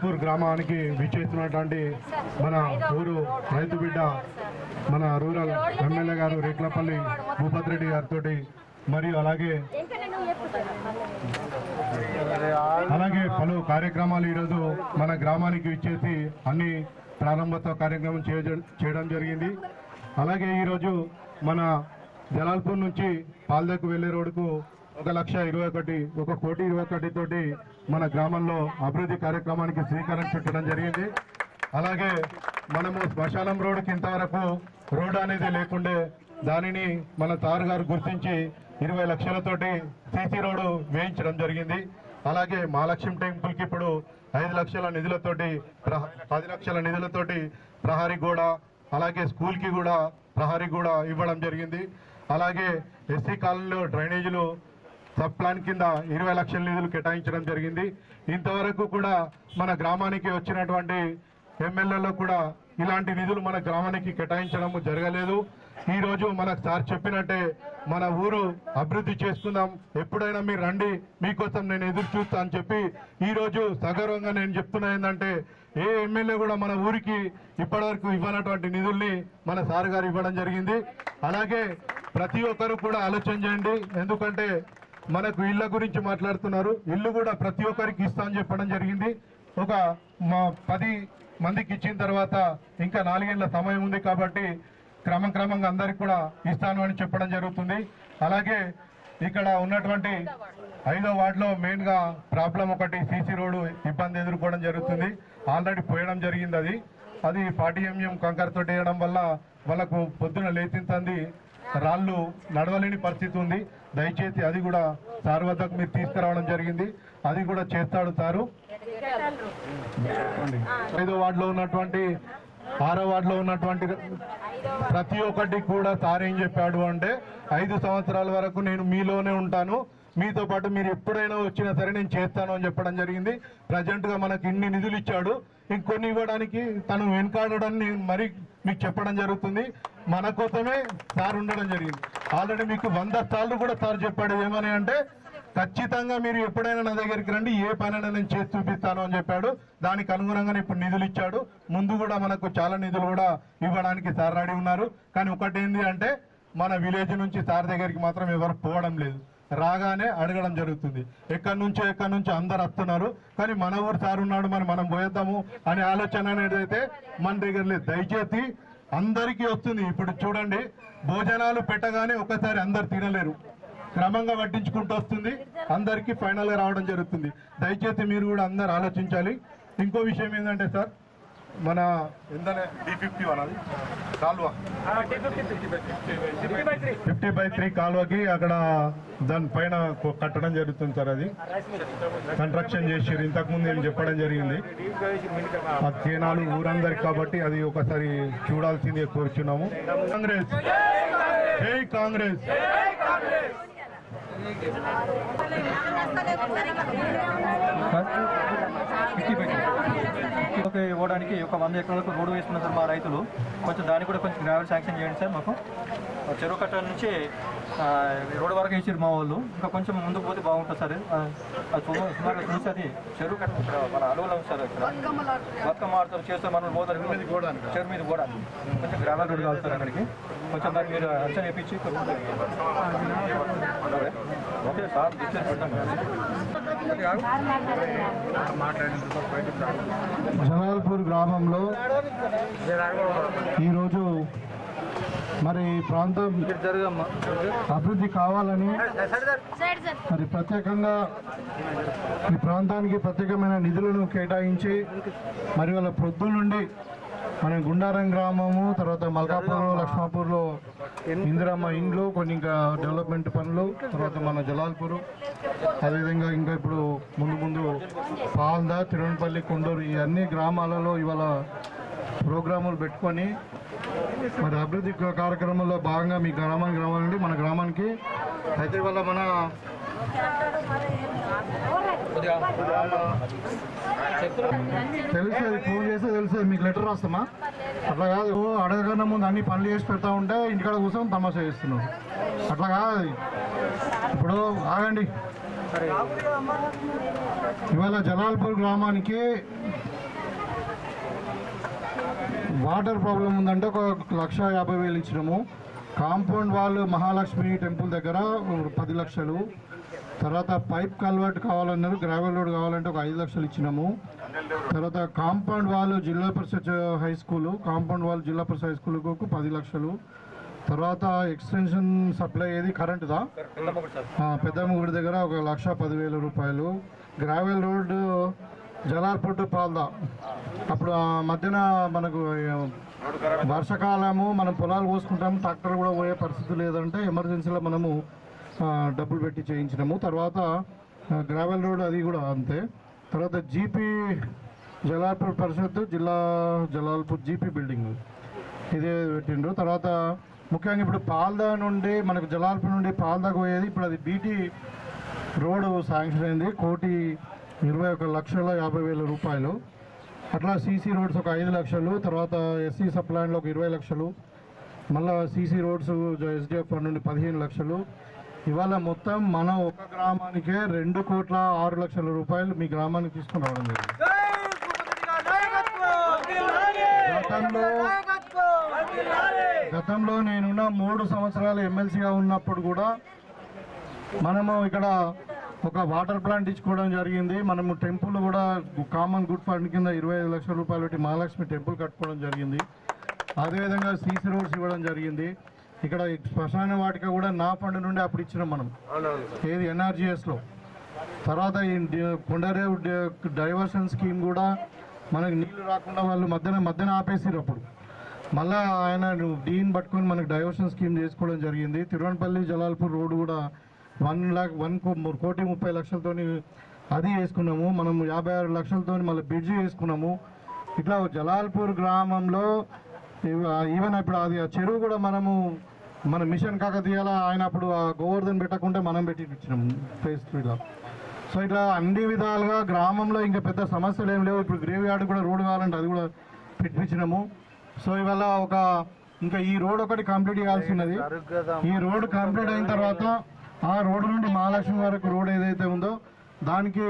జలాల్పూర్ గ్రామానికి విచ్చేస్తున్నటువంటి మన ఊరు రైతు బిడ్డ మన రూరల్ ఎమ్మెల్యే గారు రేట్లపల్లి భూపత్ రెడ్డి గారితో మరియు అలాగే పలు కార్యక్రమాలు ఈరోజు మన గ్రామానికి విచ్చేసి అన్ని ప్రారంభోత్సవ కార్యక్రమం చేయడం జరిగింది. అలాగే ఈరోజు మన జలాల్పూర్ నుంచి పాల్దకు వెళ్లే రోడ్డుకు 1,21,1,21 తోటి మన గ్రామంలో అభివృద్ధి కార్యక్రమానికి శ్రీకారం చుట్టడం జరిగింది. అలాగే మనము శ్మశానం రోడ్డుకి ఇంతవరకు రోడ్డు అనేది లేకుండే దానిని మన సార్ గారు గుర్తించి 20 లక్షలతోటి సీసీ రోడ్డు వేయించడం జరిగింది. అలాగే మహాలక్ష్మి టెంపుల్కి ఇప్పుడు 5 లక్షల నిధులతోటి 10 లక్షల నిధులతోటి ప్రహరీ గోడ, అలాగే స్కూల్కి కూడా ప్రహరీ గోడ ఇవ్వడం జరిగింది. అలాగే ఎస్సీ కాలనీలో డ్రైనేజీలు సబ్ ప్లాన్ కింద 20 లక్షల నిధులు కేటాయించడం జరిగింది. ఇంతవరకు కూడా మన గ్రామానికి వచ్చినటువంటి ఎమ్మెల్యేలో కూడా ఇలాంటి నిధులు మన గ్రామానికి కేటాయించడం జరగలేదు. ఈరోజు మనకు సార్ చెప్పినట్టే మన ఊరు అభివృద్ధి చేసుకుందాం, ఎప్పుడైనా మీరు రండి, మీకోసం నేను ఎదురు చూస్తా అని చెప్పి ఈరోజు సగర్వంగా నేను చెప్తున్నా ఏంటంటే ఏ ఎమ్మెల్యే కూడా మన ఊరికి ఇప్పటివరకు ఇవ్వనటువంటి నిధుల్ని మన సార్ గారు ఇవ్వడం జరిగింది. అలాగే ప్రతి ఒక్కరు కూడా ఆలోచన చేయండి, ఎందుకంటే మనకు ఇళ్ళ గురించి మాట్లాడుతున్నారు, ఇల్లు కూడా ప్రతి ఒక్కరికి ఇస్తా అని చెప్పడం జరిగింది. ఒక 10 మందికి ఇచ్చిన తర్వాత ఇంకా 4 ఏళ్ల సమయం ఉంది కాబట్టి క్రమంగా అందరికి కూడా ఇస్తాను అని చెప్పడం జరుగుతుంది. అలాగే ఇక్కడ ఉన్నటువంటి 5వ వార్డులో మెయిన్గా ప్రాబ్లం ఒకటి సీసీ రోడ్డు ఇబ్బంది ఎదుర్కోవడం జరుగుతుంది. ఆల్రెడీ పోయడం జరిగింది. అది 40 mm కంకరతో వేయడం వల్ల వాళ్ళకు పొద్దున లేచింది రాళ్ళు నడవలేని పరిస్థితి ఉంది. దయచేసి అది కూడా సార్ వద్దకు మీరు తీసుకురావడం జరిగింది, అది కూడా చేస్తాడు సారు. 5వ వార్డులో ఉన్నటువంటి 6వ వార్డులో ఉన్నటువంటి ప్రతి ఒక్కటి కూడా సార్ ఏం చెప్పాడు అంటే 5 సంవత్సరాల వరకు నేను మీలోనే ఉంటాను, మీతో పాటు మీరు ఎప్పుడైనా వచ్చినా సరే నేను చేస్తాను అని చెప్పడం జరిగింది. ప్రజెంట్గా మనకి ఇన్ని నిధులు ఇచ్చాడు, ఇంకొన్ని ఇవ్వడానికి తను వెనకాడడాన్ని మరి మీకు చెప్పడం జరుగుతుంది. మన కోసమే సార్ ఉండడం జరిగింది. ఆల్రెడీ మీకు 100 సార్లు కూడా సార్ చెప్పాడు ఏమని అంటే ఖచ్చితంగా మీరు ఎప్పుడైనా నా దగ్గరికి రండి, ఏ పనైనా నేను చేసి చూపిస్తాను అని చెప్పాడు. దానికి అనుగుణంగానే ఇప్పుడు నిధులు ఇచ్చాడు. ముందు కూడా మనకు చాలా నిధులు కూడా ఇవ్వడానికి సార్ రెడీ ఉన్నారు. కానీ ఒకటి ఏంటి అంటే మన విలేజ్ నుంచి సార్ దగ్గరికి మాత్రం ఎవరు పోవడం లేదు, రాగానే అడగడం జరుగుతుంది. ఎక్కడి నుంచి అందరు వస్తున్నారు, కానీ మన ఊరు సార్ ఉన్నాడు, మరి మనం పోయేద్దాము అనే ఆలోచన అనేది అయితే మన దగ్గర లేదు. దయచేసి అందరికీ వస్తుంది. ఇప్పుడు చూడండి, భోజనాలు పెట్టగానే ఒకసారి అందరు తినలేరు, క్రమంగా పట్టించుకుంటూ వస్తుంది, అందరికీ ఫైనల్గా రావడం జరుగుతుంది. దయచేసి మీరు కూడా అందరు ఆలోచించాలి. ఇంకో విషయం ఏంటంటే సార్, మన ఏంటనే D50 అన్నది కాలువ 50/3 కాలువకి అక్కడ దానిపైన కట్టడం జరుగుతుంది సార్. అది కన్స్ట్రక్షన్ చేసారు, ఇంతకుముందు నేను చెప్పడం జరిగింది. ఆ కేనాలు ఊరందరికి కాబట్టి అది ఒకసారి చూడాల్సిందే కోరుచున్నాము. కాంగ్రెస్ జై కాంగ్రెస్. ఇవ్వడానికి ఒక 100 ఎకరాలకు రోడ్డు వేస్తున్నారు సార్ మా రైతులు. కొంచెం దాన్ని కూడా కొంచెం గ్రావెల్ శాంక్షన్ చేయండి సార్. మాకు చెరువు కట్ట నుంచి రోడ్డు వరకు వేసారు మా వాళ్ళు. ఇంకా కొంచెం ముందుకు పోతే బాగుంటుంది సార్. అది సుమారుగా చూసి అది చెరువు కట్ట ఇక్కడ మన అడవులు సార్. ఇక్కడ బతుకమ్మ ఆడతారు, చేస్తారు, మనం పోతారు చెరువు మీద కూడా కొంచెం గ్రావెల్ రోడ్డు కావాలి సార్. అక్కడికి కొంచెం దాన్ని మీరు అర్చన వేయించి ఓకే సార్ డిస్టెన్స్ పెడతాం. జలాల్పూర్ గ్రామంలో ఈరోజు మరి ప్రాంతం అభివృద్ధి కావాలని మరి ప్రత్యేకంగా ఈ ప్రాంతానికి ప్రత్యేకమైన నిధులను కేటాయించి మరి వాళ్ళ ప్రొద్దుల నుండి మన గుండారం గ్రామము, తర్వాత మల్కాపూర్, లక్ష్మాపూర్లో ఇందిరమ్మ ఇండ్లు, కొన్ని ఇంకా డెవలప్మెంట్ పనులు, తర్వాత మన జలాల్పూర్, అదేవిధంగా ఇంకా ఇప్పుడు ముందు పాల్దా, తిరువనపల్లి, కొండూరు ఈ అన్ని గ్రామాలలో ఇవాళ ప్రోగ్రాములు పెట్టుకొని మరి అభివృద్ధి కార్యక్రమంలో భాగంగా మీ గ్రామానికి రావాలండి. మన గ్రామానికి అయితే ఇవాళ మన తెలుస్తుంది, ఫోన్ చేస్తే తెలుస్తుంది, మీకు లెటర్ రాస్తామా? అట్లా కాదు, అడగకన్నా ముందు అన్ని పనులు చేసి పెడతా ఉంటే ఇంటికాడ కూర్చొని తమాషా చేస్తున్నాం. అట్లా కాదు. ఇప్పుడు ఆగండి. ఇవాళ జలాల్పూర్ గ్రామానికి వాటర్ ప్రాబ్లం ఉందంటే ఒక 1,50,000 ఇచ్చినాము. కాంపౌండ్ వాళ్ళు మహాలక్ష్మి టెంపుల్ దగ్గర 10 లక్షలు. తర్వాత పైప్ కల్వర్ట్ కావాలన్నారు, గ్రావెల్ రోడ్ కావాలంటే ఒక 5 లక్షలు ఇచ్చినాము. తర్వాత కాంపౌండ్ వాళ్ళు జిల్లా పరిషత్ హై స్కూలు, కాంపౌండ్ వాళ్ళు జిల్లా పరిషత్ హై స్కూల్కు 10 లక్షలు. తర్వాత ఎక్స్టెన్షన్ సప్లై ఏది కరెంటుదా పెద్దమ్మ గుడి దగ్గర ఒక 1,10,000 రూపాయలు. గ్రావెల్ రోడ్డు జలార్పూర్ టు పాల్దా, అప్పుడు మధ్యన మనకు వర్షాకాలము మనం పొలాలు పోసుకుంటాము, ట్రాక్టర్ కూడా పోయే పరిస్థితి లేదంటే ఎమర్జెన్సీలో మనము డబ్బులు పెట్టి చేయించినాము. తర్వాత గ్రావెల్ రోడ్ అది కూడా అంతే. తర్వాత జీపీ జలాల్పూర్ పరిషత్ జిల్లా జలాల్పూర్ జీపీ బిల్డింగ్ ఇదే పెట్టిండ్రు. తర్వాత ముఖ్యంగా ఇప్పుడు పాల్దా నుండి మనకు జలాల్పూర్ నుండి పాల్దాకు పోయేది ఇప్పుడు అది బీటీ రోడ్డు శాంక్షన్ అయింది, 1,21,50,000 రూపాయలు. అట్లా సీసీ రోడ్స్ ఒక 5 లక్షలు. తర్వాత ఎస్సీ సప్లాన్లో ఒక 20 లక్షలు. మళ్ళీ సీసీ రోడ్స్ ఎస్డిఎఫ్ ఫండ్ నుండి 15 లక్షలు. ఇవాళ మొత్తం మనం ఒక గ్రామానికే 2,06,00,000 రూపాయలు మీ గ్రామానికి తీసుకుని రావడం జరిగింది. గతంలో నేనున్న 3 సంవత్సరాలు ఎమ్మెల్సీగా ఉన్నప్పుడు కూడా మనము ఇక్కడ ఒక వాటర్ ప్లాంట్ ఇచ్చుకోవడం జరిగింది. మనము టెంపుల్ కూడా కామన్ గుడ్ ఫండ్ కింద 25 లక్షల రూపాయలు పెట్టి మహాలక్ష్మి టెంపుల్ కట్టుకోవడం జరిగింది. అదేవిధంగా సీసీ రోడ్స్ ఇవ్వడం జరిగింది. ఇక్కడ శ్మశాన వాటిక కూడా నా ఫండ్ నుండి అప్పుడు ఇచ్చినాం మనం, ఏది ఎన్ఆర్జీఎస్లో. తర్వాత ఈ కొండరేవు డైవర్షన్ స్కీమ్ కూడా మనకి నీళ్లు రాకుండా వాళ్ళు మధ్యన ఆపేసారు. అప్పుడు మళ్ళీ ఆయన డీన్ పట్టుకొని మనకు డైవర్షన్ స్కీమ్ చేసుకోవడం జరిగింది. తిరువనపల్లి జలాల్పూర్ రోడ్డు కూడా 1,30,30,00,000 అది వేసుకున్నాము. మనం 56 లక్షలతో మళ్ళీ బ్రిడ్జి వేసుకున్నాము. ఇట్లా జలాల్పూర్ గ్రామంలో ఈవెన్ ఇప్పుడు అది ఆ చెరువు కూడా మన మిషన్ కాకతీయాల ఆయన అప్పుడు ఆ గోవర్ధన్ పెట్టకుండా మనం పెట్టి ఇచ్చినాము ఫేజ్ 3లో. సో ఇట్లా అన్ని విధాలుగా గ్రామంలో ఇంకా పెద్ద సమస్యలు ఏం లేవు. ఇప్పుడు గ్రేవ్ యార్డ్ కూడా రోడ్డు కావాలంటే అది కూడా పెట్టించినాము. సో ఇవాళ ఇంకా ఈ రోడ్ ఒకటి కంప్లీట్ చేయాల్సి ఉన్నది. ఈ రోడ్ కంప్లీట్ అయిన తర్వాత ఆ రోడ్డు నుండి మహాలక్ష్మి వరకు రోడ్ ఏదైతే ఉందో దానికి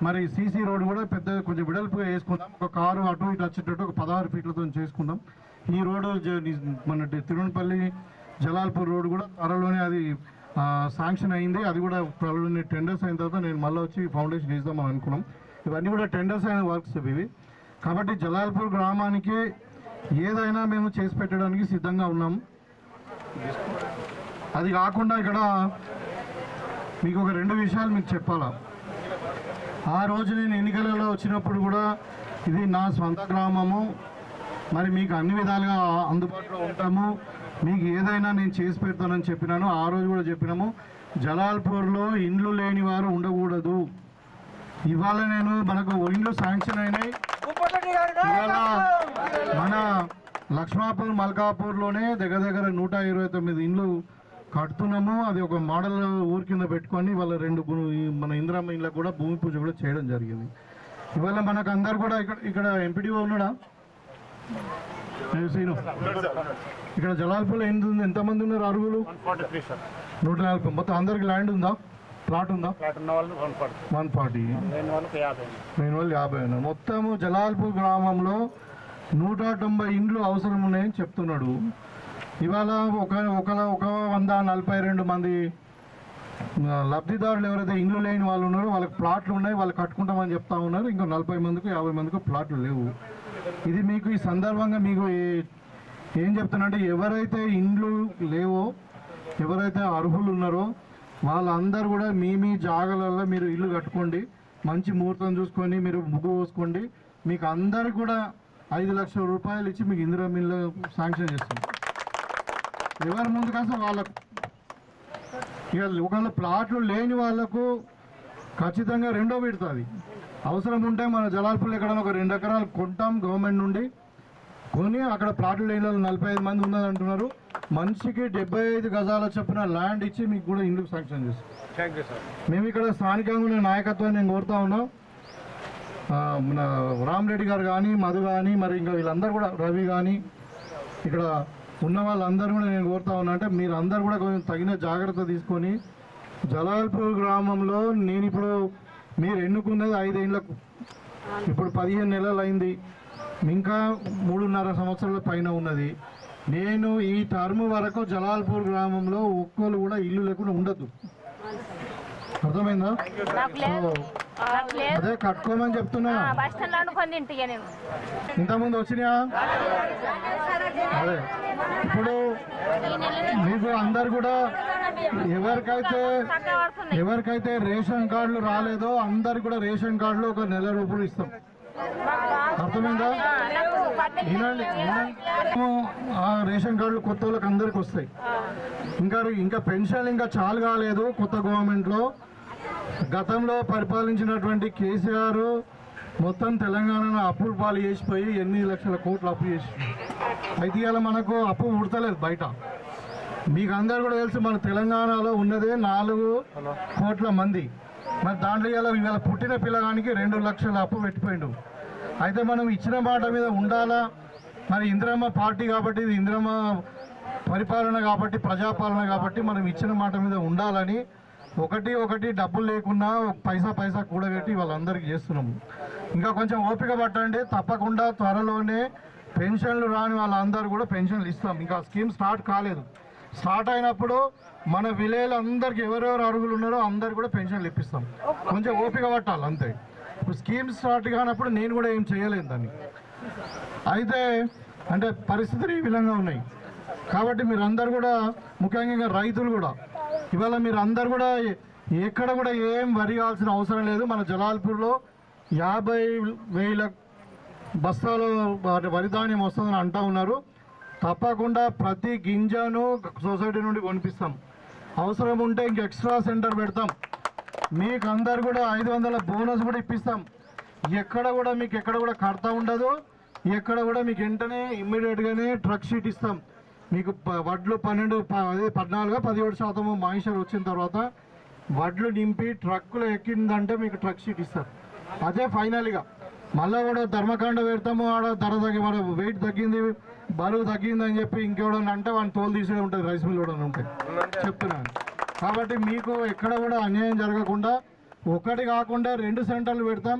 మరి సీసీ రోడ్ కూడా పెద్ద కొంచెం విడల్పుగా వేసుకుందాం. ఒక కారు అటు ఇటు వచ్చేటట్టు ఒక 16 ఫీట్లతో చేసుకుందాం. ఈ రోడ్డు మన తిరువనపల్లి జలాల్పూర్ రోడ్ కూడా త్వరలోనే అది శాంక్షన్ అయింది. అది కూడా త్వరలోనే టెండర్స్ అయిన తర్వాత నేను మళ్ళీ వచ్చి ఫౌండేషన్ వేద్దామని అనుకున్నాం. ఇవన్నీ కూడా టెండర్స్ అయిన వర్క్స్ ఇవి. కాబట్టి జలాల్పూర్ గ్రామానికి ఏదైనా మేము చేసి పెట్టడానికి సిద్ధంగా ఉన్నాం. అది కాకుండా ఇక్కడ మీకు ఒక 2 విషయాలు మీకు చెప్పాలా. ఆ రోజు నేను ఎన్నికలలో వచ్చినప్పుడు కూడా ఇది నా సొంత గ్రామము, మరి మీకు అన్ని విధాలుగా అందుబాటులో ఉంటాము, మీకు ఏదైనా నేను చేసి పెడతానని చెప్పినాను. ఆ రోజు కూడా చెప్పినాము. జలాల్పూర్లో ఇండ్లు లేని వారు ఉండకూడదు. ఇవాళ మనకు ఇండ్లు శాంక్షన్ అయినాయి. ఇవాళ మన లక్ష్మాపూర్ మల్కాపూర్లోనే దగ్గర 129 ఇండ్లు కడుతున్నాము. అది ఒక మోడల్ ఊరి కింద పెట్టుకొని వాళ్ళ 2 మన ఇందిరమ్మ ఇండ్లకు కూడా భూమి పూజ కూడా చేయడం జరిగింది. ఇవాళ మనకు అందరు కూడా ఇక్కడ ఎంపీడీఓ ఉన్నాడా ఇక్కడ జలాల్పూర్లో ఎంతమంది ఉన్నారు అర్హులు? 140. మొత్తం అందరికి ల్యాండ్ ఉందా, ప్లాట్ ఉందా? 140, మెయిన్ వాళ్ళు 50 ఉన్నారు. మొత్తము జలాల్పూర్ గ్రామంలో 190 ఇండ్లు అవసరం ఉన్నాయని చెప్తున్నాడు. ఇవాళ ఒక 142 మంది లబ్ధిదారులు ఎవరైతే ఇండ్లు లేని వాళ్ళు ఉన్నారో వాళ్ళకి ప్లాట్లు ఉన్నాయి, వాళ్ళు కట్టుకుంటామని చెప్తా ఉన్నారు. ఇంకా 40 మందికి 50 మందికి ప్లాట్లు లేవు. ఇది మీకు ఈ సందర్భంగా మీకు ఏం చెప్తున్నా, ఎవరైతే ఇండ్లు లేవో, ఎవరైతే అర్హులు ఉన్నారో వాళ్ళందరూ కూడా మీ జాగాలలో మీరు ఇల్లు కట్టుకోండి. మంచి ముహూర్తం చూసుకొని మీరు ముగ్గు పోసుకోండి. మీకు అందరికి కూడా 5 లక్షల రూపాయలు ఇచ్చి మీకు ఇందిరమ్మ ఇల్లు శాంక్షన్ చేస్తుంది. ఎవరి ముందు కాస్త వాళ్ళకు ఇక ఒకవేళ ప్లాట్లు లేని వాళ్ళకు ఖచ్చితంగా 2వ విడతది అవసరం ఉంటే మన జలాల్పూర్లో ఎక్కడైనా ఒక 2 ఎకరాలు కొంటాం గవర్నమెంట్ నుండి. కొని అక్కడ ప్లాట్లు లేని వాళ్ళు 45 మంది ఉన్నది అంటున్నారు. మనిషికి 75 గజాల చొప్పున ల్యాండ్ ఇచ్చి మీకు కూడా ఇండ్లు శాంక్షన్ చేస్తాం. మేము ఇక్కడ స్థానికంగా ఉన్న నాయకత్వాన్ని నేను కోరుతా ఉన్నాం. మన రామరెడ్డి గారు కానీ, మధు కానీ, మరి ఇంకా వీళ్ళందరూ కూడా, రవి కానీ, ఇక్కడ ఉన్న వాళ్ళందరూ కూడా నేను కోరుతా ఉన్నా అంటే మీరు అందరూ కూడా కొంచెం తగిన జాగ్రత్త తీసుకొని జలాల్పూర్ గ్రామంలో నేను ఇప్పుడు మీరు ఎన్నుకున్నది 5 ఏళ్లకు, ఇప్పుడు 15 నెలలు అయింది. ఇంకా 3.5 సంవత్సరాల పైన ఉన్నది. నేను ఈ టర్మ్ వరకు జలాల్పూర్ గ్రామంలో ఒక్కరు కూడా ఇల్లు లేకుండా ఉండదు. అర్థమైందా? అదే కట్టుకోమని చెప్తున్నా. ఇంతకుముందు వచ్చినాయా? అదే ఇప్పుడు మీకు అందరు కూడా ఎవరికైతే రేషన్ కార్డులు రాలేదో అందరు కూడా రేషన్ కార్డులు 1 నెల రూపాయలు ఇస్తాం. అర్థమైందా? ఆ రేషన్ కార్డులు కొత్త వాళ్ళకి అందరికి వస్తాయి. ఇంకా పెన్షన్ ఇంకా చాలు కాలేదు. కొత్త గవర్నమెంట్లో గతంలో పరిపాలించినటువంటి కేసీఆర్ మొత్తం తెలంగాణను అప్పులు పాలు చేసిపోయి 8 లక్షల కోట్లు అప్పు చేసి, అయితే ఇవాళ మనకు అప్పు పుడతలేదు బయట. మీకు అందరు కూడా తెలుసు మన తెలంగాణలో ఉన్నదే 4 కోట్ల మంది. మరి దాంట్లో ఇవాళ పుట్టిన పిల్లగానికి 2 లక్షల అప్పు పెట్టిపోయిండు. అయితే మనం ఇచ్చిన మాట మీద ఉండాలా? మరి ఇందిరమ్మ పార్టీ కాబట్టి, ఇది ఇందిరమ్మ పరిపాలన కాబట్టి, ప్రజాపాలన కాబట్టి మనం ఇచ్చిన మాట మీద ఉండాలని ఒకటి డబ్బులు లేకున్నా పైసా కూడబెట్టి వాళ్ళందరికీ చేస్తున్నాము. ఇంకా కొంచెం ఓపిక పట్టండి, తప్పకుండా త్వరలోనే పెన్షన్లు రాని వాళ్ళందరూ కూడా పెన్షన్లు ఇస్తాం. ఇంకా స్కీమ్ స్టార్ట్ కాలేదు. స్టార్ట్ అయినప్పుడు మన విలేజ్ అందరికి ఎవరెవరు అర్హులు ఉన్నారో అందరు కూడా పెన్షన్లు ఇప్పిస్తాం. కొంచెం ఓపిక పట్టాలి అంతే. ఇప్పుడు స్కీమ్ స్టార్ట్ కానప్పుడు నేను కూడా ఏం చేయలేదు దాన్ని. అయితే అంటే పరిస్థితులు ఈ విధంగా ఉన్నాయి కాబట్టి మీరందరూ కూడా, ముఖ్యంగా రైతులు కూడా, ఇవాళ మీరు అందరు కూడా ఎక్కడ కూడా ఏం వరియాల్సిన అవసరం లేదు. మన జలాల్పూర్లో 50,000 బస్తాలు వరి ధాన్యం వస్తుందని అంటూ ఉన్నారు. తప్పకుండా ప్రతి గింజను సొసైటీ నుండి కొనిపిస్తాం. అవసరం ఉంటే ఇంక ఎక్స్ట్రా సెంటర్ పెడతాం. మీకు అందరు కూడా 500 బోనస్ కూడా ఇప్పిస్తాం. ఎక్కడ కూడా కడతా ఉండదు. ఎక్కడ కూడా మీకు వెంటనే ఇమ్మీడియట్గానే ట్రక్ షీట్ ఇస్తాం. మీకు వడ్లు 14-17% మాయిశ్చర్ వచ్చిన తర్వాత వడ్లు నింపి ట్రక్కులు ఎక్కిందంటే మీకు ట్రక్ షీట్ ఇస్తారు. అదే ఫైనల్గా మళ్ళీ కూడా ధర్మకాండ పెడతాము. ఆడ ధర మన వెయిట్ తగ్గింది, బరువు తగ్గింది అని చెప్పి ఇంకెవడన్నా అంటే వాడిని తోలు తీసే ఉంటుంది, రైస్ మిల్ కూడా ఉంటాయి చెప్తున్నాను. కాబట్టి మీకు ఎక్కడ కూడా అన్యాయం జరగకుండా ఒకటి కాకుండా 2 సెంటర్లు పెడతాం.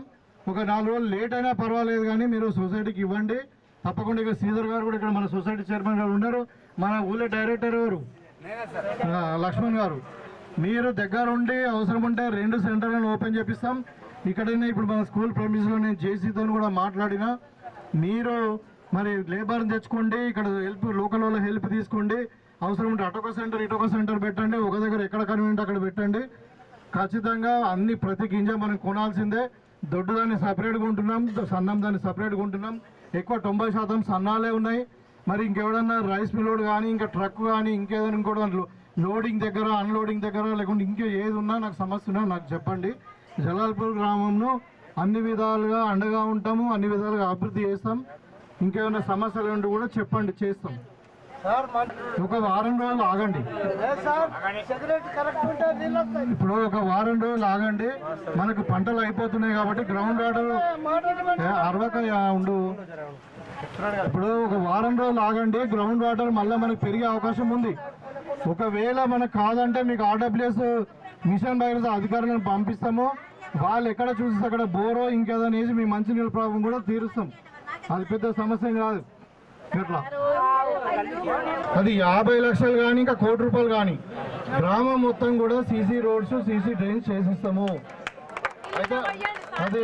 ఒక 4 రోజులు లేట్ అయినా పర్వాలేదు కానీ మీరు సొసైటీకి ఇవ్వండి తప్పకుండా. ఇక శ్రీధర్ గారు కూడా ఇక్కడ మన సొసైటీ చైర్మన్ గారు ఉన్నారు. మన ఊళ్ళో డైరెక్టర్ ఎవరు? లక్ష్మణ్ గారు. మీరు దగ్గర ఉండి అవసరం ఉంటే 2 సెంటర్లను ఓపెన్ చేపిస్తాం. ఇక్కడైనా ఇప్పుడు మన స్కూల్ ప్రెమిస్లో నేను జేసీతో కూడా మాట్లాడినా, మీరు మరి లేబర్ని తెచ్చుకోండి, ఇక్కడ లోకల్ వాళ్ళ హెల్ప్ తీసుకోండి. అవసరం ఉంటే అటొక సెంటర్ ఇటొక సెంటర్ పెట్టండి. ఒక దగ్గర ఎక్కడ కన్వీనియంట్ అక్కడ పెట్టండి. ఖచ్చితంగా ప్రతి గింజ మనం కొనాల్సిందే. దొడ్డు దాన్ని సపరేట్గా ఉంటున్నాం, సన్నం దాన్ని సపరేట్గా ఉంటున్నాం. ఎక్కువ 90% సన్నాలే ఉన్నాయి. మరి ఇంకెవడన్నా రైస్ మిల్లోడ్ కానీ ఇంకా ట్రక్ కానీ ఇంకేదైనా ఇంకోటి లోడింగ్ దగ్గర అన్లోడింగ్ దగ్గర లేకుంటే ఇంకే ఏది ఉన్నా నాకు సమస్య ఉన్నా నాకు చెప్పండి. జలాల్పూర్ గ్రామంలో అన్ని విధాలుగా అండగా ఉంటాము, అన్ని విధాలుగా అభివృద్ధి చేస్తాం. ఇంకేమైనా సమస్యలు ఉంటే కూడా చెప్పండి, చేస్తాం. ఒక వారం రోజులు ఆగండి. ఇప్పుడు ఒక వారం రోజులు ఆగండి. మనకు పంటలు అయిపోతున్నాయి కాబట్టి గ్రౌండ్ వాటర్ ఉండు. ఇప్పుడు ఒక వారం రోజులు ఆగండి. గ్రౌండ్ వాటర్ మళ్ళీ మనకు పెరిగే అవకాశం ఉంది. ఒకవేళ మనకు కాదంటే మీకు ఆర్డబ్ల్యూఎస్ మిషన్ భగీరథ అధికారులను పంపిస్తాము. వాళ్ళు ఎక్కడ చూసి అక్కడ బోరో ఇంకేదైనా వేసి మీ మంచినీళ్ళ ప్రాబ్లం కూడా తీరుస్తాం. అది పెద్ద సమస్య కాదు. ఇట్లా అది 50 లక్షలు కానీ ఇంకా 1 కోటి రూపాయలు కానీ గ్రామం మొత్తం కూడా సీసీ రోడ్స్, సీసీ డ్రైన్స్ చేసిస్తాము. అయితే అది